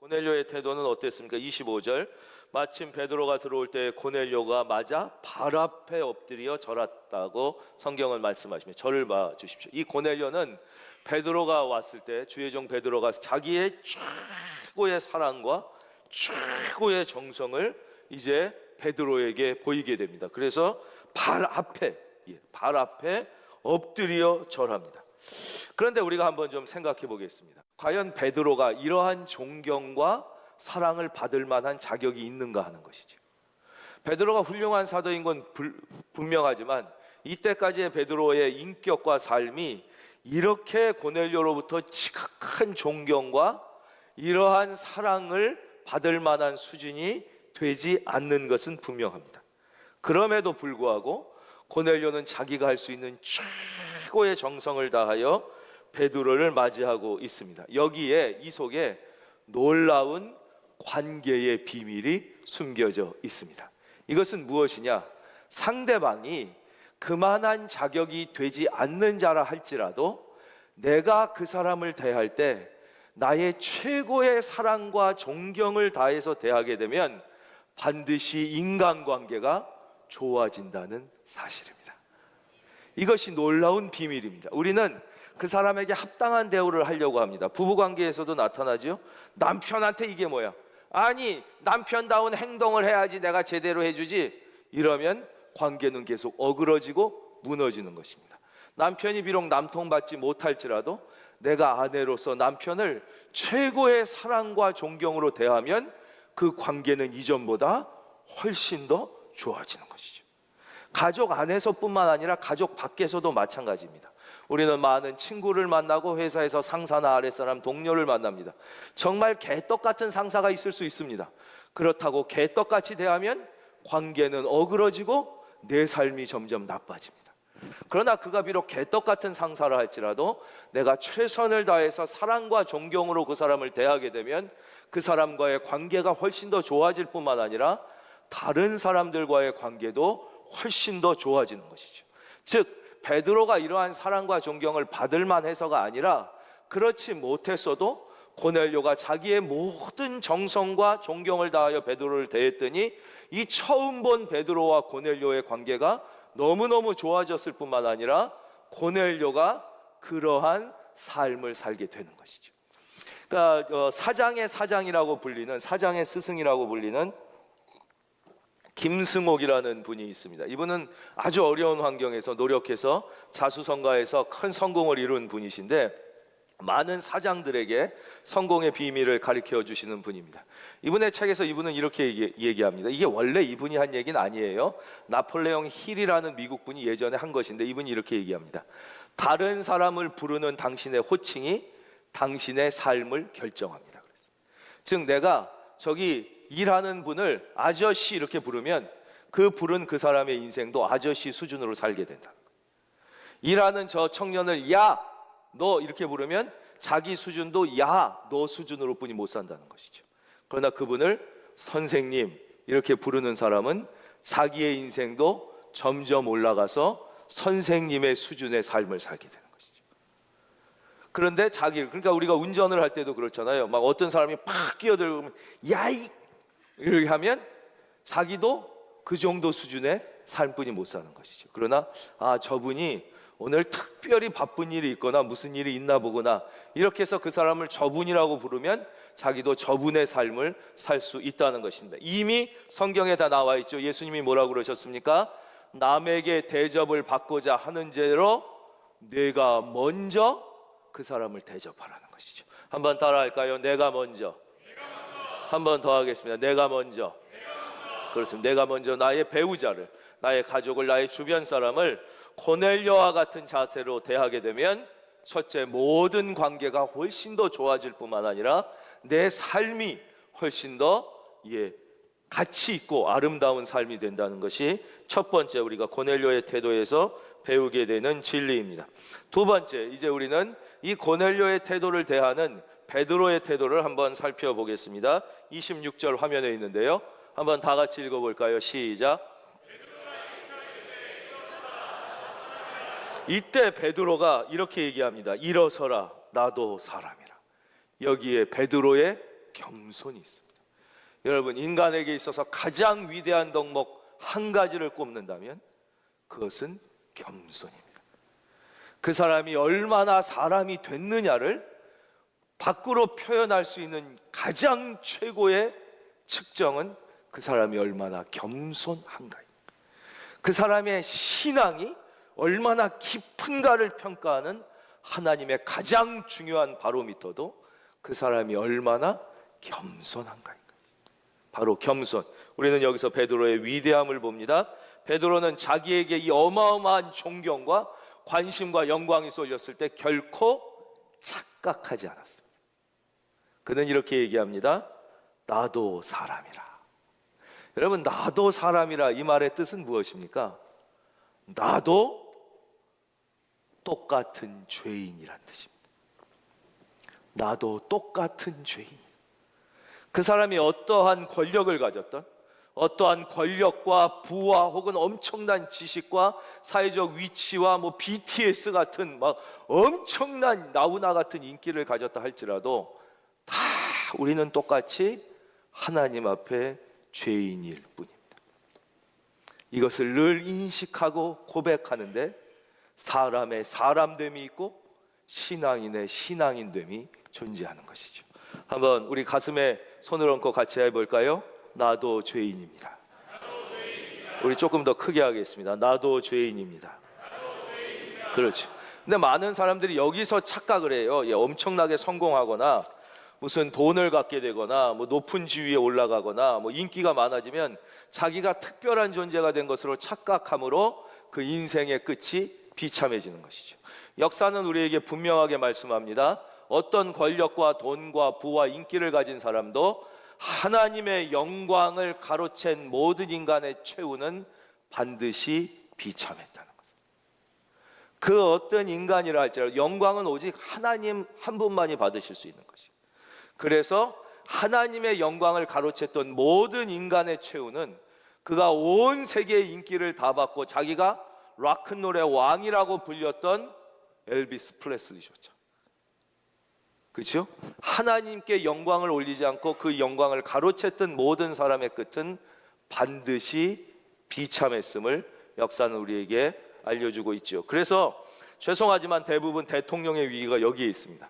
고넬료의 태도는 어땠습니까? 25절, 마침 베드로가 들어올 때 고넬료가 맞아 발 앞에 엎드려 절았다고 성경을 말씀하시며, 절을 봐 주십시오. 이 고넬료는 베드로가 왔을 때, 주의 종 베드로가 자기의 최고의 사랑과 최고의 정성을 이제 베드로에게 보이게 됩니다. 그래서 발 앞에 엎드려 절합니다. 그런데 우리가 한번 좀 생각해 보겠습니다. 과연 베드로가 이러한 존경과 사랑을 받을 만한 자격이 있는가 하는 것이죠. 베드로가 훌륭한 사도인 건 분명하지만 이때까지의 베드로의 인격과 삶이 이렇게 고넬료로부터 지극한 존경과 이러한 사랑을 받을 만한 수준이 되지 않는 것은 분명합니다. 그럼에도 불구하고 고넬료는 자기가 할 수 있는 최고의 정성을 다하여 베드로를 맞이하고 있습니다. 여기에 이 속에 놀라운 관계의 비밀이 숨겨져 있습니다. 이것은 무엇이냐? 상대방이 그만한 자격이 되지 않는 자라 할지라도 내가 그 사람을 대할 때 나의 최고의 사랑과 존경을 다해서 대하게 되면 반드시 인간관계가 좋아진다는 사실입니다. 이것이 놀라운 비밀입니다. 우리는 그 사람에게 합당한 대우를 하려고 합니다. 부부관계에서도 나타나죠. 남편한테 이게 뭐야? 아니, 남편다운 행동을 해야지 내가 제대로 해주지. 이러면 관계는 계속 어그러지고 무너지는 것입니다. 남편이 비록 남통받지 못할지라도 내가 아내로서 남편을 최고의 사랑과 존경으로 대하면 그 관계는 이전보다 훨씬 더 좋아지는 것이죠. 가족 안에서뿐만 아니라 가족 밖에서도 마찬가지입니다. 우리는 많은 친구를 만나고 회사에서 상사나 아랫사람, 동료를 만납니다. 정말 개떡 같은 상사가 있을 수 있습니다. 그렇다고 개떡같이 대하면 관계는 어그러지고 내 삶이 점점 나빠집니다. 그러나 그가 비록 개떡 같은 상사라 할지라도 내가 최선을 다해서 사랑과 존경으로 그 사람을 대하게 되면 그 사람과의 관계가 훨씬 더 좋아질 뿐만 아니라 다른 사람들과의 관계도 훨씬 더 좋아지는 것이죠. 즉 베드로가 이러한 사랑과 존경을 받을 만해서가 아니라 그렇지 못했어도 고넬료가 자기의 모든 정성과 존경을 다하여 베드로를 대했더니 이 처음 본 베드로와 고넬료의 관계가 너무너무 좋아졌을 뿐만 아니라 고넬료가 그러한 삶을 살게 되는 것이죠. 그러니까 사장의 사장이라고 불리는, 사장의 스승이라고 불리는 김승옥이라는 분이 있습니다. 이분은 아주 어려운 환경에서 노력해서 자수성가해서 큰 성공을 이룬 분이신데 많은 사장들에게 성공의 비밀을 가르쳐 주시는 분입니다. 이분의 책에서 이분은 이렇게 얘기합니다. 이게 원래 이분이 한 얘기는 아니에요. 나폴레옹 힐이라는 미국 분이 예전에 한 것인데 이분이 이렇게 얘기합니다. 다른 사람을 부르는 당신의 호칭이 당신의 삶을 결정합니다. 즉 내가 저기 일하는 분을 아저씨 이렇게 부르면 그 부른 그 사람의 인생도 아저씨 수준으로 살게 된다. 일하는 저 청년을 야, 너 이렇게 부르면 자기 수준도 야, 너 수준으로 뿐이 못 산다는 것이죠. 그러나 그분을 선생님 이렇게 부르는 사람은 자기의 인생도 점점 올라가서 선생님의 수준의 삶을 살게 되는 것이죠. 그런데 그러니까 우리가 운전을 할 때도 그렇잖아요. 막 어떤 사람이 팍 끼어들고 야이 이렇게 하면 자기도 그 정도 수준의 삶뿐이 못 사는 것이죠. 그러나 저분이 오늘 특별히 바쁜 일이 있거나 무슨 일이 있나 보구나 이렇게 해서 그 사람을 저분이라고 부르면 자기도 저분의 삶을 살 수 있다는 것입니다. 이미 성경에 다 나와 있죠. 예수님이 뭐라고 그러셨습니까? 남에게 대접을 받고자 하는 죄로 내가 먼저 그 사람을 대접하라는 것이죠. 한번 따라할까요? 내가 먼저. 한 번 더 하겠습니다. 내가 먼저. 그렇습니다. 내가 먼저 나의 배우자를, 나의 가족을, 나의 주변 사람을 고넬료와 같은 자세로 대하게 되면 첫째, 모든 관계가 훨씬 더 좋아질 뿐만 아니라 내 삶이 훨씬 더 가치 있고 아름다운 삶이 된다는 것이 첫 번째 우리가 고넬료의 태도에서 배우게 되는 진리입니다. 두 번째, 이제 우리는 이 고넬료의 태도를 대하는 베드로의 태도를 한번 살펴보겠습니다. 26절 화면에 있는데요. 한번 다 같이 읽어볼까요? 시작. 이때 베드로가 이렇게 얘기합니다. 일어서라, 나도 사람이라. 여기에 베드로의 겸손이 있습니다. 여러분, 인간에게 있어서 가장 위대한 덕목 한 가지를 꼽는다면 그것은 겸손입니다. 그 사람이 얼마나 사람이 됐느냐를 밖으로 표현할 수 있는 가장 최고의 측정은 그 사람이 얼마나 겸손한가입니다. 그 사람의 신앙이 얼마나 깊은가를 평가하는 하나님의 가장 중요한 바로미터도 그 사람이 얼마나 겸손한가입니다. 바로 겸손. 우리는 여기서 베드로의 위대함을 봅니다. 베드로는 자기에게 이 어마어마한 존경과 관심과 영광이 쏠렸을 때 결코 착각하지 않았습니다. 그는 이렇게 얘기합니다. 나도 사람이라. 여러분, 나도 사람이라 이 말의 뜻은 무엇입니까? 나도 똑같은 죄인이란 뜻입니다. 나도 똑같은 죄인. 그 사람이 어떠한 권력을 가졌던, 어떠한 권력과 부와 혹은 엄청난 지식과 사회적 위치와 BTS 같은 막 엄청난 나우나 같은 인기를 가졌다 할지라도 다 우리는 똑같이 하나님 앞에 죄인일 뿐입니다. 이것을 늘 인식하고 고백하는데 사람의 사람됨이 있고 신앙인의 신앙인됨이 존재하는 것이죠. 한번 우리 가슴에 손을 얹고 같이 해볼까요? 나도 죄인입니다. 우리 조금 더 크게 하겠습니다. 나도 죄인입니다. 그렇죠. 근데 많은 사람들이 여기서 착각을 해요. 엄청나게 성공하거나 무슨 돈을 갖게 되거나 높은 지위에 올라가거나 인기가 많아지면 자기가 특별한 존재가 된 것으로 착각함으로 그 인생의 끝이 비참해지는 것이죠. 역사는 우리에게 분명하게 말씀합니다. 어떤 권력과 돈과 부와 인기를 가진 사람도 하나님의 영광을 가로챈 모든 인간의 최후는 반드시 비참했다는 것. 그 어떤 인간이라 할지라도 영광은 오직 하나님 한 분만이 받으실 수 있는 것이에요. 그래서 하나님의 영광을 가로챘던 모든 인간의 최후는 그가 온 세계의 인기를 다 받고 자기가 락큰롤의 왕이라고 불렸던 엘비스 프레슬리조차, 그렇죠? 하나님께 영광을 올리지 않고 그 영광을 가로챘던 모든 사람의 끝은 반드시 비참했음을 역사는 우리에게 알려주고 있죠. 그래서 죄송하지만 대부분 대통령의 위기가 여기에 있습니다.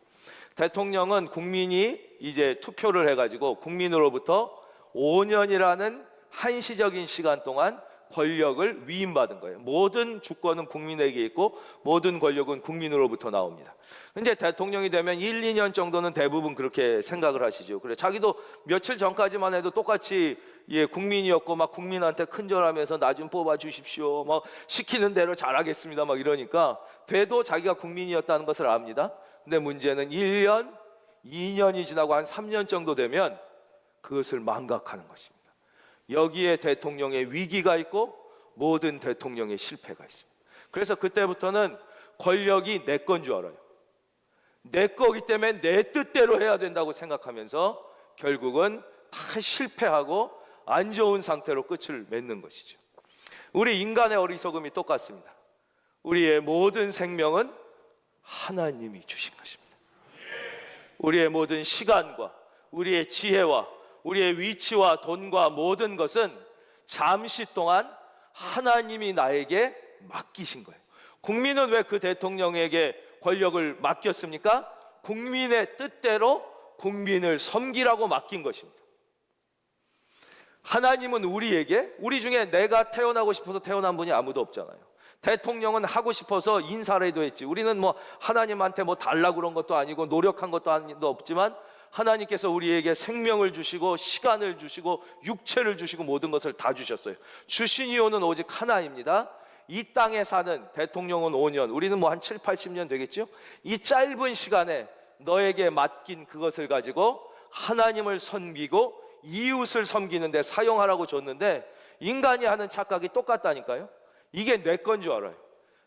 대통령은 국민이 이제 투표를 해가지고 국민으로부터 5년이라는 한시적인 시간 동안 권력을 위임받은 거예요. 모든 주권은 국민에게 있고 모든 권력은 국민으로부터 나옵니다. 근데 대통령이 되면 1, 2년 정도는 대부분 그렇게 생각을 하시죠. 그래, 자기도 며칠 전까지만 해도 똑같이 국민이었고 막 국민한테 큰절하면서 나 좀 뽑아 주십시오, 막 시키는 대로 잘하겠습니다, 막 이러니까 돼도 자기가 국민이었다는 것을 압니다. 근데 문제는 1년, 2년이 지나고 한 3년 정도 되면 그것을 망각하는 것입니다. 여기에 대통령의 위기가 있고 모든 대통령의 실패가 있습니다. 그래서 그때부터는 권력이 내 건 줄 알아요. 내 거기 때문에 내 뜻대로 해야 된다고 생각하면서 결국은 다 실패하고 안 좋은 상태로 끝을 맺는 것이죠. 우리 인간의 어리석음이 똑같습니다. 우리의 모든 생명은 하나님이 주신 것입니다. 우리의 모든 시간과 우리의 지혜와 우리의 위치와 돈과 모든 것은 잠시 동안 하나님이 나에게 맡기신 거예요. 국민은 왜 그 대통령에게 권력을 맡겼습니까? 국민의 뜻대로 국민을 섬기라고 맡긴 것입니다. 하나님은 우리에게, 우리 중에 내가 태어나고 싶어서 태어난 분이 아무도 없잖아요. 대통령은 하고 싶어서 인사라도 했지. 우리는 하나님한테 달라고 그런 것도 아니고 노력한 것도 없지만 하나님께서 우리에게 생명을 주시고 시간을 주시고 육체를 주시고 모든 것을 다 주셨어요. 주신 이유는 오직 하나입니다. 이 땅에 사는 대통령은 5년, 우리는 한 7, 80년 되겠죠? 이 짧은 시간에 너에게 맡긴 그것을 가지고 하나님을 섬기고 이웃을 섬기는 데 사용하라고 줬는데 인간이 하는 착각이 똑같다니까요. 이게 내 건 줄 알아요.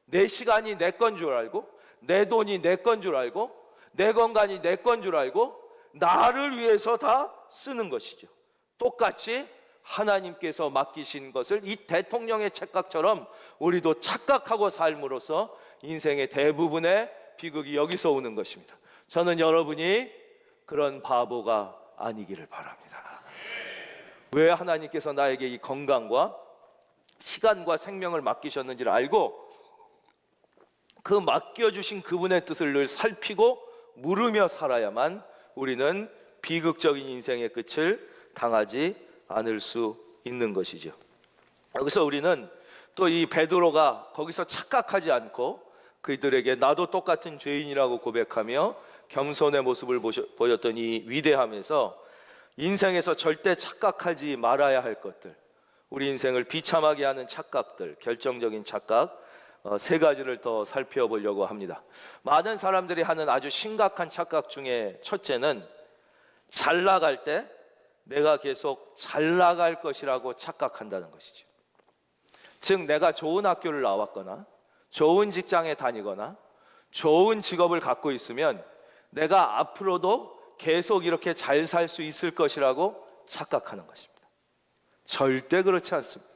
내 시간이 내 건 줄 알고 내 돈이 내 건 줄 알고 내 건강이 내 건 줄 알고 나를 위해서 다 쓰는 것이죠. 똑같이 하나님께서 맡기신 것을 이 대통령의 착각처럼 우리도 착각하고 삶으로써 인생의 대부분의 비극이 여기서 오는 것입니다. 저는 여러분이 그런 바보가 아니기를 바랍니다. 왜 하나님께서 나에게 이 건강과 시간과 생명을 맡기셨는지를 알고 그 맡겨주신 그분의 뜻을 늘 살피고 물으며 살아야만 우리는 비극적인 인생의 끝을 당하지 않을 수 있는 것이죠. 여기서 우리는 또 이 베드로가 거기서 착각하지 않고 그들에게 나도 똑같은 죄인이라고 고백하며 겸손의 모습을 보였던 이 위대함에서 인생에서 절대 착각하지 말아야 할 것들, 우리 인생을 비참하게 하는 착각들, 결정적인 착각 세 가지를 더 살펴보려고 합니다. 많은 사람들이 하는 아주 심각한 착각 중에 첫째는 잘 나갈 때 내가 계속 잘 나갈 것이라고 착각한다는 것이죠. 즉 내가 좋은 학교를 나왔거나 좋은 직장에 다니거나 좋은 직업을 갖고 있으면 내가 앞으로도 계속 이렇게 잘 살 수 있을 것이라고 착각하는 것입니다. 절대 그렇지 않습니다.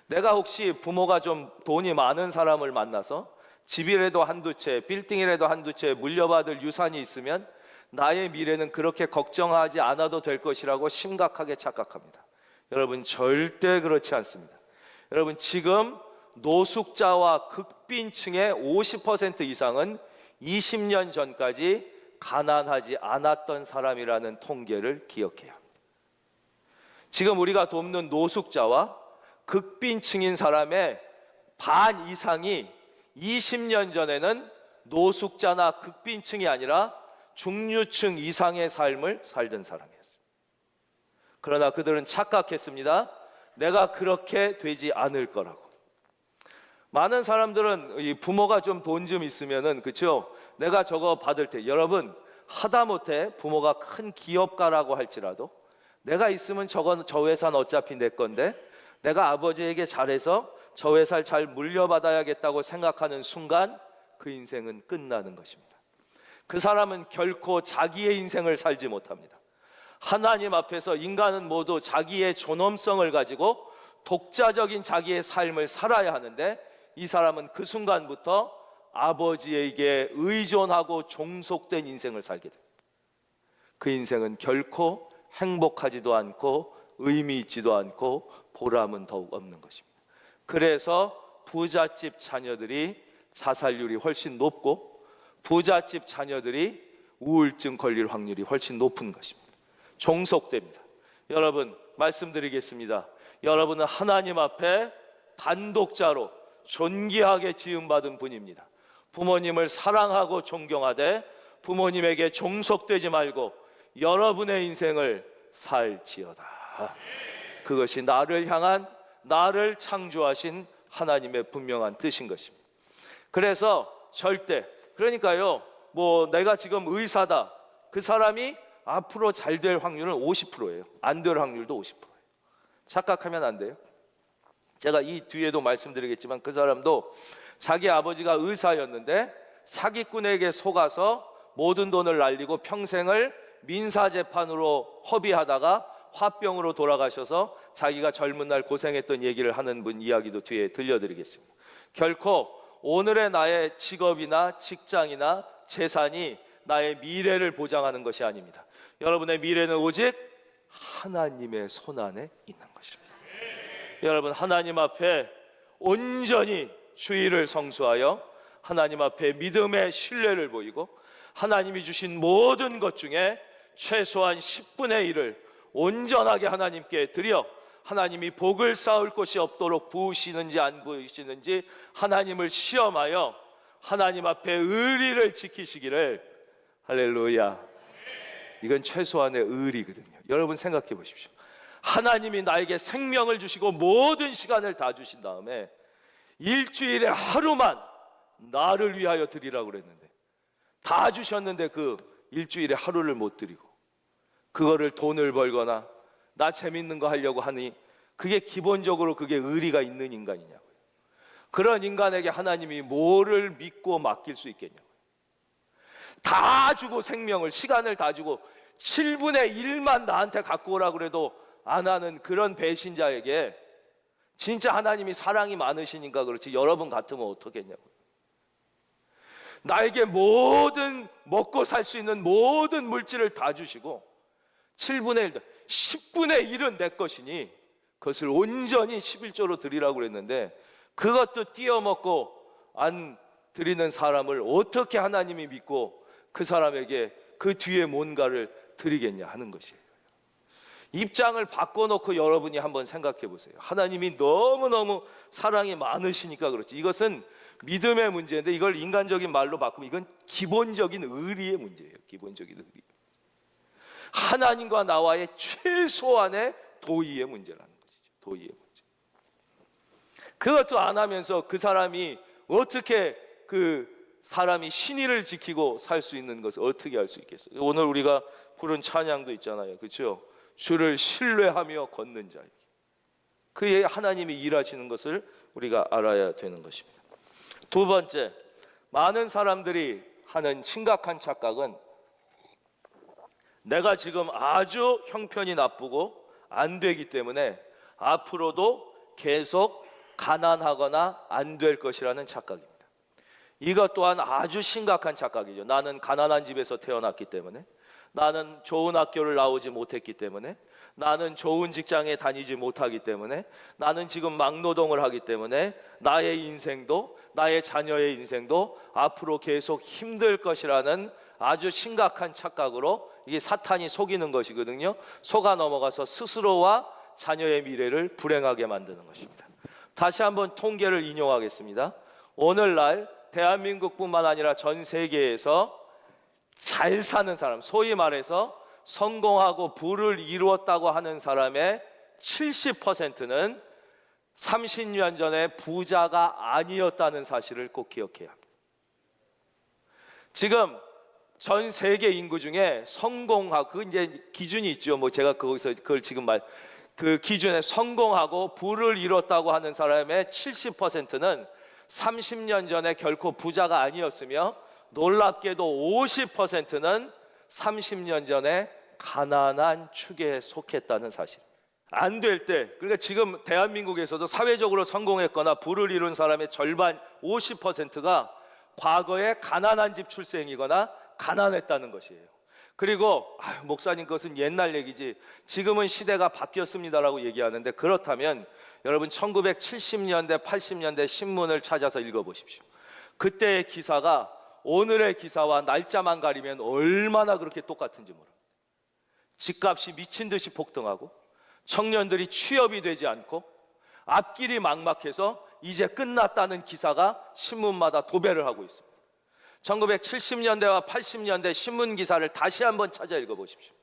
내가 혹시 부모가 좀 돈이 많은 사람을 만나서 집이라도 한두 채, 빌딩이라도 한두 채 물려받을 유산이 있으면 나의 미래는 그렇게 걱정하지 않아도 될 것이라고 심각하게 착각합니다. 여러분 절대 그렇지 않습니다. 여러분 지금 노숙자와 극빈층의 50% 이상은 20년 전까지 가난하지 않았던 사람이라는 통계를 기억해야 합니다. 지금 우리가 돕는 노숙자와 극빈층인 사람의 반 이상이 20년 전에는 노숙자나 극빈층이 아니라 중류층 이상의 삶을 살던 사람이었습니다. 그러나 그들은 착각했습니다. 내가 그렇게 되지 않을 거라고. 많은 사람들은 이 부모가 좀 돈 좀 있으면은 그렇죠? 내가 저거 받을 때 여러분 하다못해 부모가 큰 기업가라고 할지라도 내가 있으면 저 회사는 어차피 내 건데 내가 아버지에게 잘해서 저 회사를 잘 물려받아야겠다고 생각하는 순간 그 인생은 끝나는 것입니다. 그 사람은 결코 자기의 인생을 살지 못합니다. 하나님 앞에서 인간은 모두 자기의 존엄성을 가지고 독자적인 자기의 삶을 살아야 하는데 이 사람은 그 순간부터 아버지에게 의존하고 종속된 인생을 살게 됩니다. 그 인생은 결코 행복하지도 않고 의미 있지도 않고 보람은 더욱 없는 것입니다. 그래서 부잣집 자녀들이 자살률이 훨씬 높고 부잣집 자녀들이 우울증 걸릴 확률이 훨씬 높은 것입니다. 종속됩니다. 여러분 말씀드리겠습니다. 여러분은 하나님 앞에 단독자로 존귀하게 지음받은 분입니다. 부모님을 사랑하고 존경하되 부모님에게 종속되지 말고 여러분의 인생을 살지어다. 그것이 나를 향한 나를 창조하신 하나님의 분명한 뜻인 것입니다. 그래서 절대 그러니까요 뭐 내가 지금 의사다 그 사람이 앞으로 잘 될 확률은 50%예요. 안 될 확률도 50%예요. 착각하면 안 돼요. 제가 이 뒤에도 말씀드리겠지만 그 사람도 자기 아버지가 의사였는데 사기꾼에게 속아서 모든 돈을 날리고 평생을 민사재판으로 허비하다가 화병으로 돌아가셔서 자기가 젊은 날 고생했던 얘기를 하는 분 이야기도 뒤에 들려드리겠습니다. 결코 오늘의 나의 직업이나 직장이나 재산이 나의 미래를 보장하는 것이 아닙니다. 여러분의 미래는 오직 하나님의 손안에 있는 것입니다. 여러분 하나님 앞에 온전히 주의를 성수하여 하나님 앞에 믿음의 신뢰를 보이고 하나님이 주신 모든 것 중에 최소한 10분의 1을 온전하게 하나님께 드려 하나님이 복을 쌓을 곳이 없도록 부으시는지 안 부으시는지 하나님을 시험하여 하나님 앞에 의리를 지키시기를. 할렐루야. 이건 최소한의 의리거든요. 여러분 생각해 보십시오. 하나님이 나에게 생명을 주시고 모든 시간을 다 주신 다음에 일주일에 하루만 나를 위하여 드리라고 그랬는데 다 주셨는데 그 일주일에 하루를 못 드리고 그거를 돈을 벌거나 나 재밌는 거 하려고 하니 그게 기본적으로 그게 의리가 있는 인간이냐고요. 그런 인간에게 하나님이 뭐를 믿고 맡길 수 있겠냐고요. 다 주고 생명을 시간을 다 주고 7분의 1만 나한테 갖고 오라고 그래도 안 하는 그런 배신자에게 진짜 하나님이 사랑이 많으시니까 그렇지 여러분 같으면 어떻겠냐고요. 나에게 모든 먹고 살 수 있는 모든 물질을 다 주시고 7분의 1, 10분의 1은 내 것이니 그것을 온전히 11조로 드리라고 그랬는데 그것도 띄어먹고 안 드리는 사람을 어떻게 하나님이 믿고 그 사람에게 그 뒤에 뭔가를 드리겠냐 하는 것이에요. 입장을 바꿔놓고 여러분이 한번 생각해 보세요. 하나님이 너무너무 사랑이 많으시니까 그렇지. 이것은 믿음의 문제인데 이걸 인간적인 말로 바꾸면 이건 기본적인 의리의 문제예요. 기본적인 의리. 하나님과 나와의 최소한의 도의의 문제라는 것이죠. 도의의 문제. 그것도 안 하면서 그 사람이 어떻게 그 사람이 신의를 지키고 살 수 있는 것을 어떻게 할 수 있겠어요? 오늘 우리가 부른 찬양도 있잖아요. 그렇죠? 주를 신뢰하며 걷는 자에게 그의 하나님이 일하시는 것을 우리가 알아야 되는 것입니다. 두 번째, 많은 사람들이 하는 심각한 착각은 내가 지금 아주 형편이 나쁘고 안 되기 때문에 앞으로도 계속 가난하거나 안 될 것이라는 착각입니다. 이것 또한 아주 심각한 착각이죠. 나는 가난한 집에서 태어났기 때문에, 나는 좋은 학교를 나오지 못했기 때문에, 나는 좋은 직장에 다니지 못하기 때문에, 나는 지금 막노동을 하기 때문에 나의 인생도 나의 자녀의 인생도 앞으로 계속 힘들 것이라는 아주 심각한 착각으로 이게 사탄이 속이는 것이거든요. 속아 넘어가서 스스로와 자녀의 미래를 불행하게 만드는 것입니다. 다시 한번 통계를 인용하겠습니다. 오늘날 대한민국뿐만 아니라 전 세계에서 잘 사는 사람, 소위 말해서 성공하고 부를 이루었다고 하는 사람의 70%는 30년 전에 부자가 아니었다는 사실을 꼭 기억해야 합니다. 지금 전 세계 인구 중에 성공하고 그 이제 기준이 있죠. 뭐 제가 거기서 그걸 지금 그 기준에 성공하고 부를 이뤘다고 하는 사람의 70%는 30년 전에 결코 부자가 아니었으며 놀랍게도 50%는 30년 전에 가난한 축에 속했다는 사실. 안 될 때, 그러니까 지금 대한민국에서도 사회적으로 성공했거나 부를 이룬 사람의 절반 50%가 과거에 가난한 집 출생이거나 가난했다는 것이에요. 그리고 목사님 그것은 옛날 얘기지 지금은 시대가 바뀌었습니다라고 얘기하는데, 그렇다면 여러분 1970년대 80년대 신문을 찾아서 읽어보십시오. 그때의 기사가 오늘의 기사와 날짜만 가리면 얼마나 그렇게 똑같은지 모릅니다. 집값이 미친 듯이 폭등하고 청년들이 취업이 되지 않고 앞길이 막막해서 이제 끝났다는 기사가 신문마다 도배를 하고 있습니다. 1970년대와 80년대 신문 기사를 다시 한번 찾아 읽어보십시오.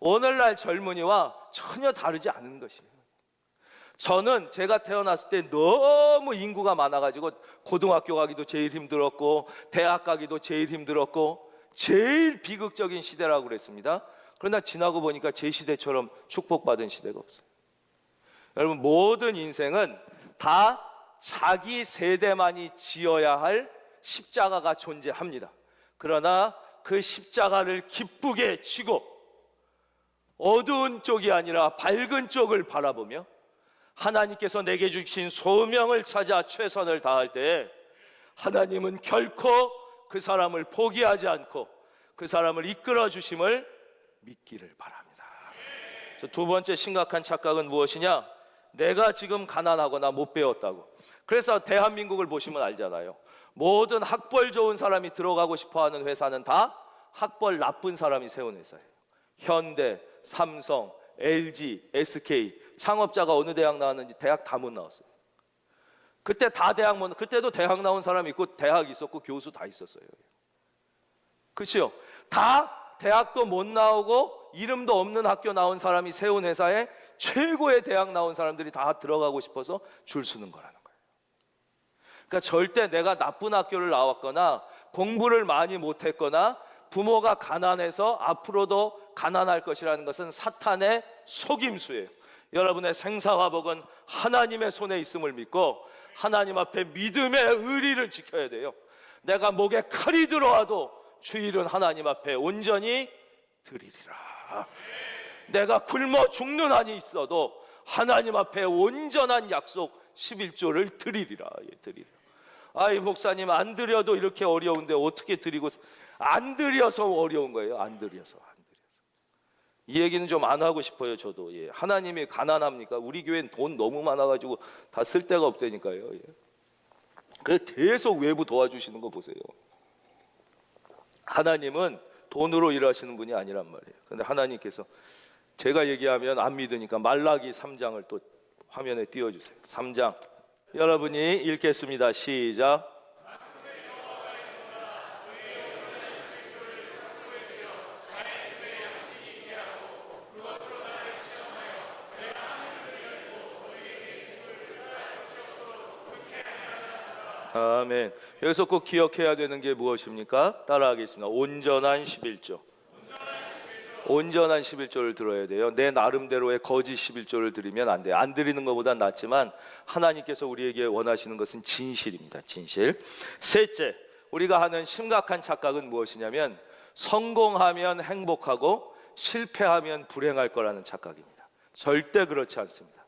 오늘날 젊은이와 전혀 다르지 않은 것이에요. 저는 제가 태어났을 때 너무 인구가 많아가지고 고등학교 가기도 제일 힘들었고 대학 가기도 제일 힘들었고 제일 비극적인 시대라고 그랬습니다. 그러나 지나고 보니까 제 시대처럼 축복받은 시대가 없어요. 여러분, 모든 인생은 다 자기 세대만이 지어야 할 십자가가 존재합니다. 그러나 그 십자가를 기쁘게 지고 어두운 쪽이 아니라 밝은 쪽을 바라보며 하나님께서 내게 주신 소명을 찾아 최선을 다할 때 하나님은 결코 그 사람을 포기하지 않고 그 사람을 이끌어 주심을 믿기를 바랍니다. 두 번째 심각한 착각은 무엇이냐? 내가 지금 가난하거나 못 배웠다고. 그래서 대한민국을 보시면 알잖아요. 모든 학벌 좋은 사람이 들어가고 싶어하는 회사는 다 학벌 나쁜 사람이 세운 회사예요. 현대, 삼성, LG, SK 창업자가 어느 대학 나왔는지 대학 다 못 나왔어요. 그때 다 대학 못, 그때도 대학 나온 사람이 있고 대학 있었고 교수 다 있었어요. 그렇죠? 다 대학도 못 나오고 이름도 없는 학교 나온 사람이 세운 회사에 최고의 대학 나온 사람들이 다 들어가고 싶어서 줄 서는 거라는 거예요. 그러니까 절대 내가 나쁜 학교를 나왔거나 공부를 많이 못했거나 부모가 가난해서 앞으로도 가난할 것이라는 것은 사탄의 속임수예요. 여러분의 생사화복은 하나님의 손에 있음을 믿고 하나님 앞에 믿음의 의리를 지켜야 돼요. 내가 목에 칼이 들어와도 주일은 하나님 앞에 온전히 드리리라. 내가 굶어 죽는 한이 있어도 하나님 앞에 온전한 약속 11조를 드리리라. 드리리라. 아이 목사님 안 드려도 이렇게 어려운데 어떻게 드리고, 안 드려서 어려운 거예요. 안 드려서. 이 얘기는 좀 안 하고 싶어요. 저도. 예. 하나님이 가난합니까? 우리 교회는 돈 너무 많아가지고 다 쓸 데가 없다니까요. 예. 그래서 계속 외부 도와주시는 거 보세요. 하나님은 돈으로 일하시는 분이 아니란 말이에요. 그런데 하나님께서 제가 얘기하면 안 믿으니까 말라기 3장을 또 화면에 띄워주세요. 3장 여러분이 읽겠습니다. 시작. 아멘. 여기서 꼭 기억해야 되는 게 무엇입니까? 따라하겠습니다. 온전한 11조. 온전한 11조를 들어야 돼요. 내 나름대로의 거짓 11조를 드리면 안 돼요. 안 드리는 것보단 낫지만 하나님께서 우리에게 원하시는 것은 진실입니다. 진실. 셋째, 우리가 하는 심각한 착각은 무엇이냐면 성공하면 행복하고 실패하면 불행할 거라는 착각입니다. 절대 그렇지 않습니다.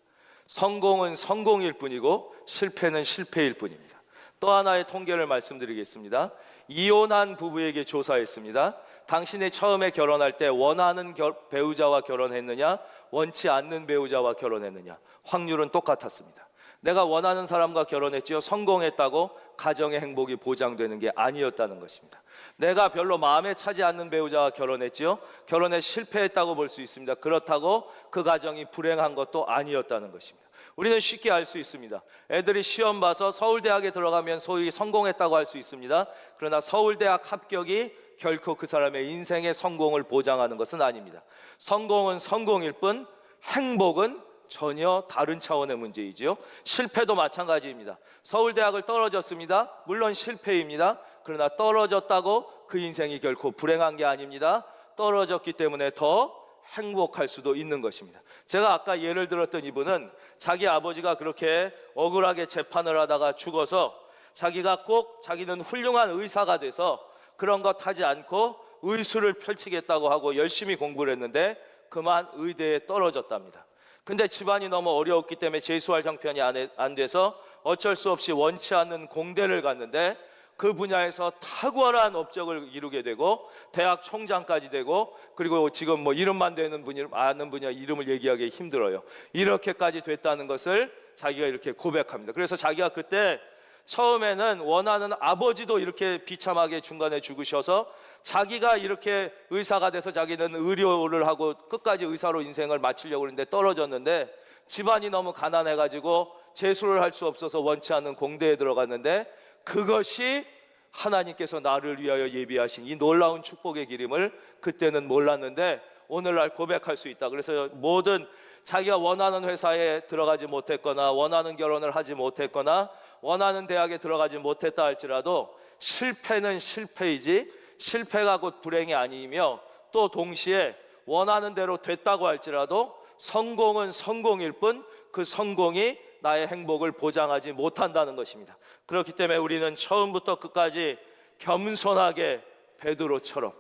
성공은 성공일 뿐이고 실패는 실패일 뿐입니다. 또 하나의 통계를 말씀드리겠습니다. 이혼한 부부에게 조사했습니다. 당신이 처음에 결혼할 때 원하는 배우자와 결혼했느냐, 원치 않는 배우자와 결혼했느냐, 확률은 똑같았습니다. 내가 원하는 사람과 결혼했지요. 성공했다고 가정의 행복이 보장되는 게 아니었다는 것입니다. 내가 별로 마음에 차지 않는 배우자와 결혼했지요. 결혼에 실패했다고 볼 수 있습니다. 그렇다고 그 가정이 불행한 것도 아니었다는 것입니다. 우리는 쉽게 알 수 있습니다. 애들이 시험 봐서 서울대학에 들어가면 소위 성공했다고 할 수 있습니다. 그러나 서울대학 합격이 결코 그 사람의 인생의 성공을 보장하는 것은 아닙니다. 성공은 성공일 뿐 행복은 전혀 다른 차원의 문제이지요. 실패도 마찬가지입니다. 서울대학을 떨어졌습니다. 물론 실패입니다. 그러나 떨어졌다고 그 인생이 결코 불행한 게 아닙니다. 떨어졌기 때문에 더 행복할 수도 있는 것입니다. 제가 아까 예를 들었던 이분은 자기 아버지가 그렇게 억울하게 재판을 하다가 죽어서 자기가 꼭 자기는 훌륭한 의사가 돼서 그런 것 하지 않고 의술을 펼치겠다고 하고 열심히 공부를 했는데 그만 의대에 떨어졌답니다. 근데 집안이 너무 어려웠기 때문에 재수할 형편이 안 돼서 어쩔 수 없이 원치 않는 공대를 갔는데 그 분야에서 탁월한 업적을 이루게 되고 대학 총장까지 되고 그리고 지금 뭐 이름만 되는 분이 아는 분야 이름을 얘기하기 힘들어요. 이렇게까지 됐다는 것을 자기가 이렇게 고백합니다. 그래서 자기가 그때 처음에는 원하는 아버지도 이렇게 비참하게 중간에 죽으셔서 자기가 이렇게 의사가 돼서 자기는 의료를 하고 끝까지 의사로 인생을 마치려고 했는데 떨어졌는데 집안이 너무 가난해가지고 재수를 할 수 없어서 원치 않는 공대에 들어갔는데 그것이 하나님께서 나를 위하여 예비하신 이 놀라운 축복의 기름을 그때는 몰랐는데 오늘날 고백할 수 있다. 그래서 모든 자기가 원하는 회사에 들어가지 못했거나 원하는 결혼을 하지 못했거나 원하는 대학에 들어가지 못했다 할지라도 실패는 실패이지 실패가 곧 불행이 아니며 또 동시에 원하는 대로 됐다고 할지라도 성공은 성공일 뿐 그 성공이 나의 행복을 보장하지 못한다는 것입니다. 그렇기 때문에 우리는 처음부터 끝까지 겸손하게 베드로처럼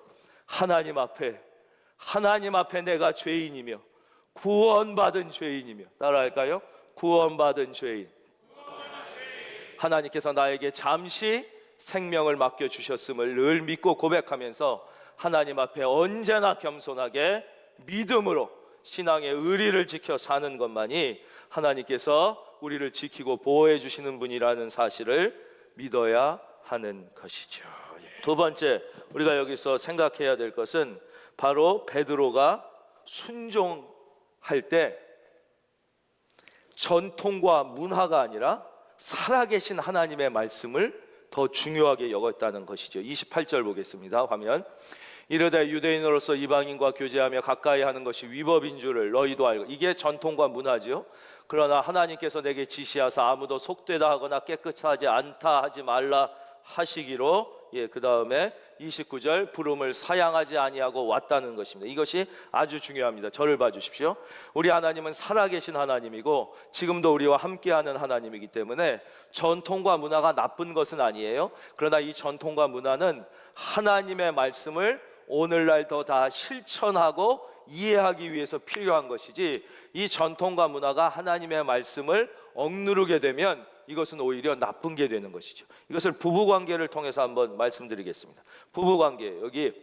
하나님 앞에 내가 죄인이며 구원받은 죄인이며 따라할까요? 구원받은 죄인. 하나님께서 나에게 잠시 생명을 맡겨주셨음을 늘 믿고 고백하면서 하나님 앞에 언제나 겸손하게 믿음으로 신앙의 의리를 지켜 사는 것만이 하나님께서 우리를 지키고 보호해 주시는 분이라는 사실을 믿어야 하는 것이죠. 두 번째 우리가 여기서 생각해야 될 것은 바로 베드로가 순종할 때 전통과 문화가 아니라 살아계신 하나님의 말씀을 더 중요하게 여겼다는 것이죠. 28절 보겠습니다. 화면. 이르되 유대인으로서 이방인과 교제하며 가까이 하는 것이 위법인 줄을 너희도 알고. 이게 전통과 문화지요. 그러나 하나님께서 내게 지시하사 아무도 속되다 하거나 깨끗하지 않다 하지 말라 하시기로 그 다음에 29절 부름을 사양하지 아니하고 왔다는 것입니다. 이것이 아주 중요합니다. 저를 봐주십시오. 우리 하나님은 살아계신 하나님이고 지금도 우리와 함께하는 하나님이기 때문에 전통과 문화가 나쁜 것은 아니에요. 그러나 이 전통과 문화는 하나님의 말씀을 오늘날 더 다 실천하고 이해하기 위해서 필요한 것이지 이 전통과 문화가 하나님의 말씀을 억누르게 되면 이것은 오히려 나쁜 게 되는 것이죠. 이것을 부부관계를 통해서 한번 말씀드리겠습니다. 부부관계 여기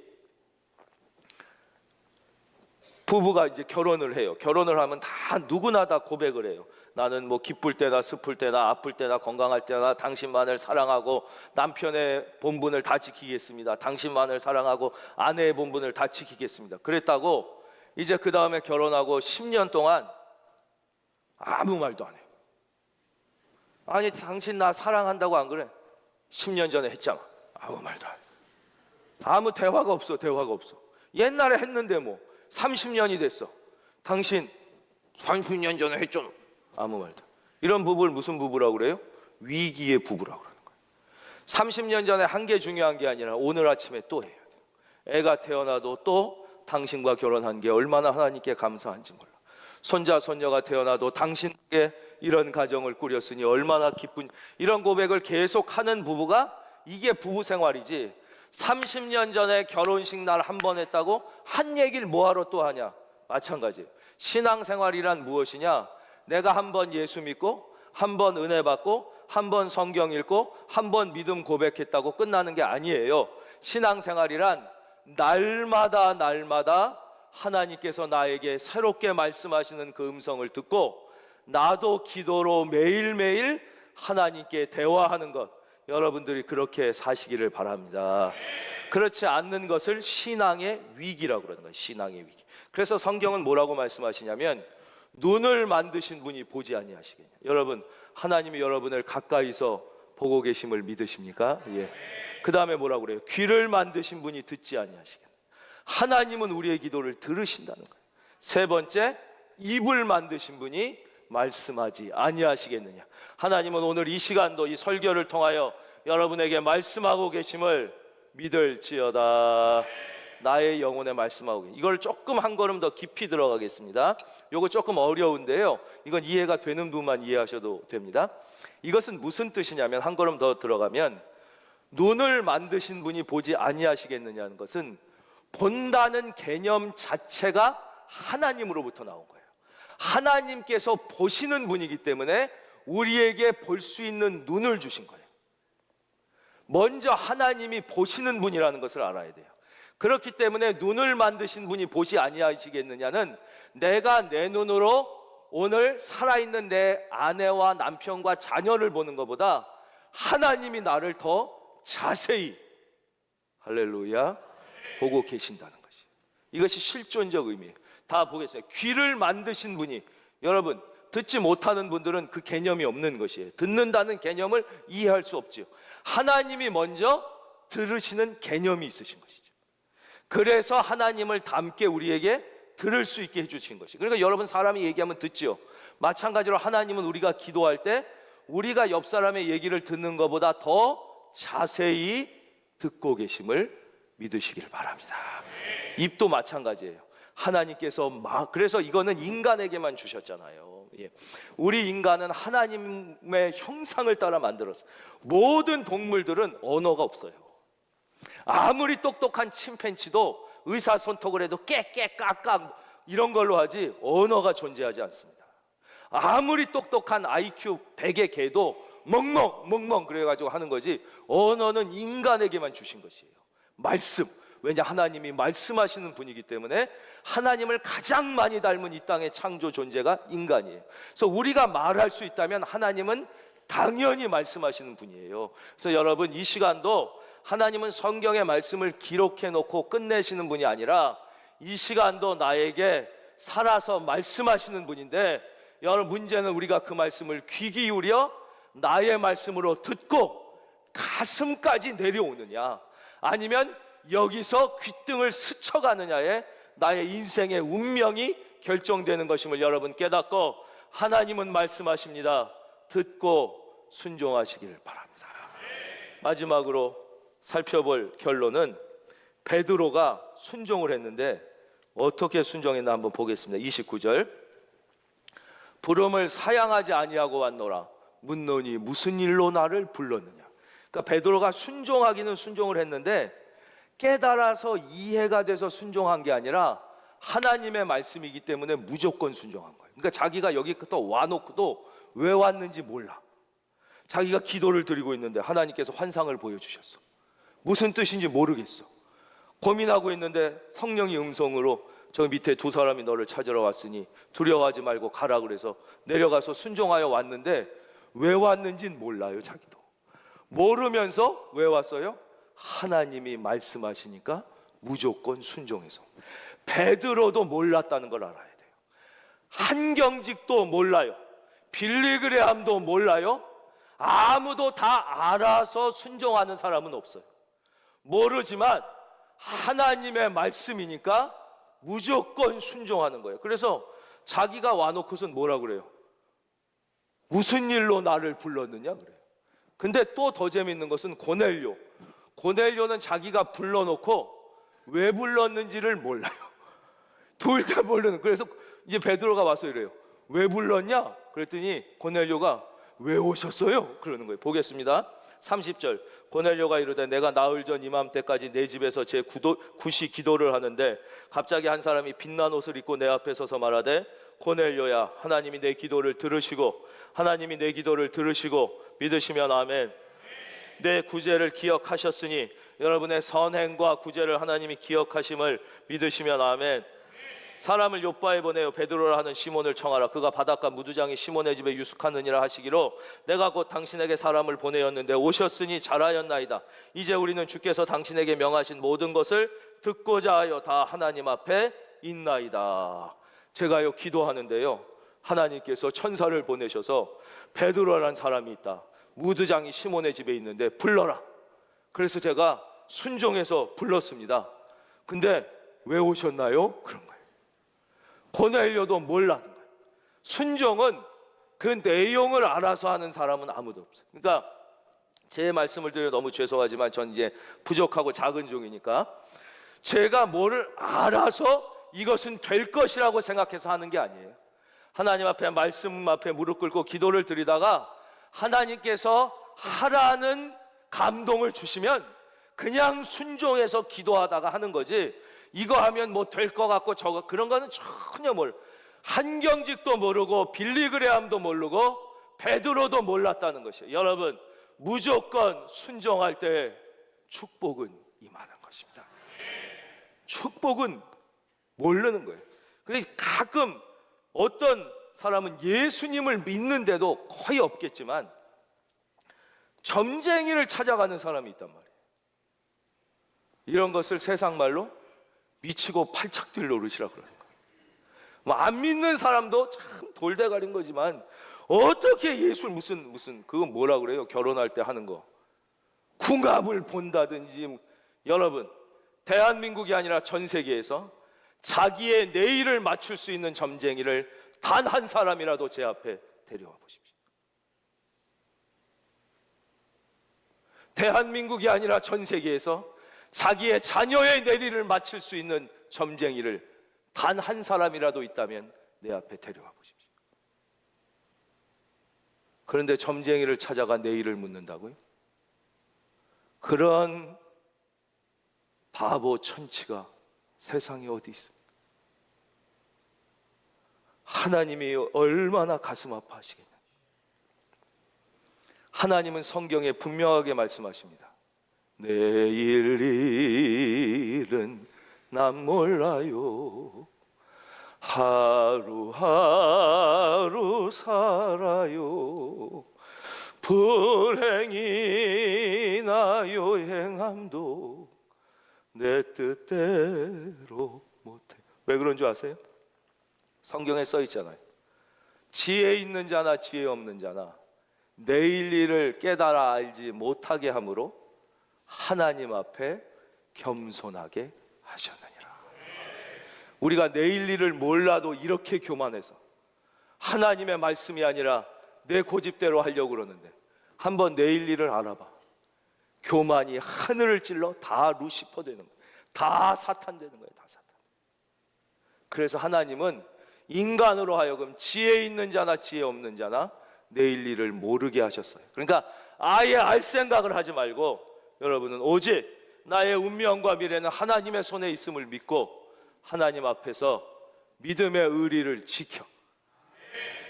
부부가 이제 결혼을 해요. 결혼을 하면 다 누구나 다 고백을 해요. 나는 뭐 기쁠 때나 슬플 때나 아플 때나 건강할 때나 당신만을 사랑하고 남편의 본분을 다 지키겠습니다. 당신만을 사랑하고 아내의 본분을 다 지키겠습니다. 그랬다고 이제 그 다음에 결혼하고 10년 동안 아무 말도 안 해요. 아니 당신 나 사랑한다고 안 그래? 10년 전에 했잖아. 아무 말도 안 해. 아무 대화가 없어. 대화가 없어. 옛날에 했는데 뭐 30년이 됐어. 당신 30년 전에 했잖아. 아무 말도. 이런 부부를 무슨 부부라고 그래요? 위기의 부부라고 그러는 거예요. 30년 전에 한 게 중요한 게 아니라 오늘 아침에 또 해야 돼요. 애가 태어나도 또 당신과 결혼한 게 얼마나 하나님께 감사한지 몰라. 손자 손녀가 태어나도 당신께 이런 가정을 꾸렸으니 얼마나 기쁜, 이런 고백을 계속하는 부부가 이게 부부 생활이지. 30년 전에 결혼식 날 한 번 했다고 한 얘기를 뭐하러 또 하냐? 마찬가지예요. 신앙생활이란 무엇이냐? 내가 한 번 예수 믿고 한 번 은혜 받고 한 번 성경 읽고 한 번 믿음 고백했다고 끝나는 게 아니에요. 신앙생활이란 날마다 하나님께서 나에게 새롭게 말씀하시는 그 음성을 듣고 나도 기도로 매일매일 하나님께 대화하는 것, 여러분들이 그렇게 사시기를 바랍니다. 그렇지 않는 것을 신앙의 위기라고 그러는 거예요. 신앙의 위기. 그래서 성경은 뭐라고 말씀하시냐면 눈을 만드신 분이 보지 아니하시겠냐. 여러분, 하나님이 여러분을 가까이서 보고 계심을 믿으십니까? 예. 그 다음에 뭐라고 그래요? 귀를 만드신 분이 듣지 아니하시겠냐. 하나님은 우리의 기도를 들으신다는 거예요. 세 번째, 입을 만드신 분이 말씀하지 아니하시겠느냐. 하나님은 오늘 이 시간도 이 설교를 통하여 여러분에게 말씀하고 계심을 믿을지어다. 나의 영혼에 말씀하고 계십니다. 이걸 조금 한 걸음 더 깊이 들어가겠습니다. 이거 조금 어려운데요, 이건 이해가 되는 분만 이해하셔도 됩니다. 이것은 무슨 뜻이냐면, 한 걸음 더 들어가면 눈을 만드신 분이 보지 아니하시겠느냐는 것은 본다는 개념 자체가 하나님으로부터 나온 거예요. 하나님께서 보시는 분이기 때문에 우리에게 볼 수 있는 눈을 주신 거예요. 먼저 하나님이 보시는 분이라는 것을 알아야 돼요. 그렇기 때문에 눈을 만드신 분이 보지 아니하시겠느냐는, 내가 내 눈으로 오늘 살아있는 내 아내와 남편과 자녀를 보는 것보다 하나님이 나를 더 자세히, 할렐루야, 보고 계신다는 것이에요. 이것이 실존적 의미예요. 다 보겠어요. 귀를 만드신 분이, 여러분, 듣지 못하는 분들은 그 개념이 없는 것이에요. 듣는다는 개념을 이해할 수 없지요. 하나님이 먼저 들으시는 개념이 있으신 것이죠. 그래서 하나님을 닮게 우리에게 들을 수 있게 해주신 것이에요. 그러니까 여러분, 사람이 얘기하면 듣지요. 마찬가지로 하나님은 우리가 기도할 때 우리가 옆 사람의 얘기를 듣는 것보다 더 자세히 듣고 계심을 믿으시길 바랍니다. 입도 마찬가지예요. 하나님께서 그래서 이거는 인간에게만 주셨잖아요. 예. 우리 인간은 하나님의 형상을 따라 만들었어요. 모든 동물들은 언어가 없어요. 아무리 똑똑한 침팬지도 의사소통을 해도 깨깨 깍깍 이런 걸로 하지 언어가 존재하지 않습니다. 아무리 똑똑한 IQ 100의 개도 멍멍 그래가지고 하는 거지, 언어는 인간에게만 주신 것이에요. 말씀. 왜냐, 하나님이 말씀하시는 분이기 때문에 하나님을 가장 많이 닮은 이 땅의 창조 존재가 인간이에요. 그래서 우리가 말할 수 있다면 하나님은 당연히 말씀하시는 분이에요. 그래서 여러분, 이 시간도 하나님은 성경의 말씀을 기록해 놓고 끝내시는 분이 아니라 이 시간도 나에게 살아서 말씀하시는 분인데, 여러분, 문제는 우리가 그 말씀을 귀 기울여 나의 말씀으로 듣고 가슴까지 내려오느냐, 아니면 여기서 귓등을 스쳐가느냐에 나의 인생의 운명이 결정되는 것임을 여러분 깨닫고, 하나님은 말씀하십니다. 듣고 순종하시길 바랍니다. 마지막으로 살펴볼 결론은, 베드로가 순종을 했는데 어떻게 순종했나 한번 보겠습니다. 29절, 부름을 사양하지 아니하고 왔노라 묻노니 무슨 일로 나를 불렀느냐. 그러니까 베드로가 순종하기는 순종을 했는데 깨달아서 이해가 돼서 순종한 게 아니라 하나님의 말씀이기 때문에 무조건 순종한 거예요. 그러니까 자기가 여기부터 와놓고도 왜 왔는지 몰라. 자기가 기도를 드리고 있는데 하나님께서 환상을 보여주셨어. 무슨 뜻인지 모르겠어. 고민하고 있는데 성령이 음성으로 저 밑에 두 사람이 너를 찾으러 왔으니 두려워하지 말고 가라 그래서 내려가서 순종하여 왔는데 왜 왔는진 몰라요. 자기도 모르면서 왜 왔어요? 하나님이 말씀하시니까 무조건 순종해서. 베드로도 몰랐다는 걸 알아야 돼요. 한경직도 몰라요. 빌리그레함도 몰라요. 아무도 다 알아서 순종하는 사람은 없어요. 모르지만 하나님의 말씀이니까 무조건 순종하는 거예요. 그래서 자기가 와놓고선 뭐라 그래요? 무슨 일로 나를 불렀느냐 그래요. 근데 또 더 재밌는 것은 고넬료는 자기가 불러놓고 왜 불렀는지를 몰라요. 둘 다 모르는. 그래서 이제 베드로가 와서 이래요. 왜 불렀냐? 그랬더니 고넬료가 왜 오셨어요? 그러는 거예요. 보겠습니다. 30절. 고넬료가 이르되 내가 나흘 전 이맘때까지 내 집에서 제 구시 기도를 하는데 갑자기 한 사람이 빛난 옷을 입고 내 앞에 서서 말하되 고넬료야, 하나님이 내 기도를 들으시고 믿으시면 아멘. 내 구제를 기억하셨으니 여러분의 선행과 구제를 하나님이 기억하심을 믿으시면 아멘. 사람을 요바에 보내어 베드로라 하는 시몬을 청하라. 그가 바닷가 무두장이 시몬의 집에 유숙하느니라 하시기로 내가 곧 당신에게 사람을 보내었는데 오셨으니 잘하였나이다. 이제 우리는 주께서 당신에게 명하신 모든 것을 듣고자 하여 다 하나님 앞에 있나이다. 제가요 기도하는데요, 하나님께서 천사를 보내셔서 베드로라는 사람이 있다, 무두장이 시몬의 집에 있는데 불러라. 그래서 제가 순종해서 불렀습니다. 근데 왜 오셨나요? 그런 거예요. 고넬료도 몰라는 거예요. 순종은 그 내용을 알아서 하는 사람은 아무도 없어요. 그러니까 제 말씀을 드려 너무 죄송하지만 전 이제 부족하고 작은 종이니까 제가 뭐를 알아서 이것은 될 것이라고 생각해서 하는 게 아니에요. 하나님 앞에 말씀 앞에 무릎 꿇고 기도를 드리다가 하나님께서 하라는 감동을 주시면 그냥 순종해서 기도하다가 하는 거지, 이거 하면 뭐 될 것 같고 저거 그런 거는 전혀 한경직도 모르고 빌리그레함도 모르고 베드로도 몰랐다는 것이에요. 여러분, 무조건 순종할 때 축복은 임하는 것입니다. 축복은 모르는 거예요. 근데 가끔 어떤 사람은 예수님을 믿는데도 거의 없겠지만 점쟁이를 찾아가는 사람이 있단 말이에요. 이런 것을 세상 말로 미치고 팔짝뛸 노릇이라 그러는 거예요. 안 믿는 사람도 참 돌대가리인 거지만 어떻게 예수를 무슨 그건 뭐라 그래요? 결혼할 때 하는 거 궁합을 본다든지. 여러분, 대한민국이 아니라 전 세계에서 자기의 내일을 맞출 수 있는 점쟁이를 단 한 사람이라도 제 앞에 데려와 보십시오. 대한민국이 아니라 전 세계에서 자기의 자녀의 내리를 맞출 수 있는 점쟁이를 단 한 사람이라도 있다면 내 앞에 데려와 보십시오. 그런데 점쟁이를 찾아가 내일을 묻는다고요? 그런 바보 천치가 세상에 어디 있습니까? 하나님이 얼마나 가슴 아파하시겠냐. 하나님은 성경에 분명하게 말씀하십니다. 내일 일은 난 몰라요. 하루하루 살아요. 불행이나 요행함도 내 뜻대로 못해. 왜 그런 줄 아세요? 성경에 써 있잖아요. 지혜 있는 자나 지혜 없는 자나 내일 일을 깨달아 알지 못하게 함으로 하나님 앞에 겸손하게 하셨느니라. 우리가 내일 일을 몰라도 이렇게 교만해서 하나님의 말씀이 아니라 내 고집대로 하려고 그러는데 한번 내일 일을 알아봐. 교만이 하늘을 찔러 다 루시퍼 되는 거예요. 다 사탄 되는 거예요. 다 사탄. 그래서 하나님은 인간으로 하여금 지혜 있는 자나 지혜 없는 자나 내일 일을 모르게 하셨어요. 그러니까 아예 알 생각을 하지 말고 여러분은 오직 나의 운명과 미래는 하나님의 손에 있음을 믿고 하나님 앞에서 믿음의 의리를 지켜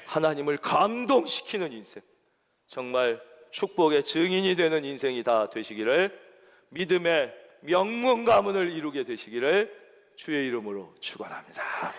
하나님을 감동시키는 인생, 정말 축복의 증인이 되는 인생이 다 되시기를, 믿음의 명문 가문을 이루게 되시기를 주의 이름으로 축원합니다.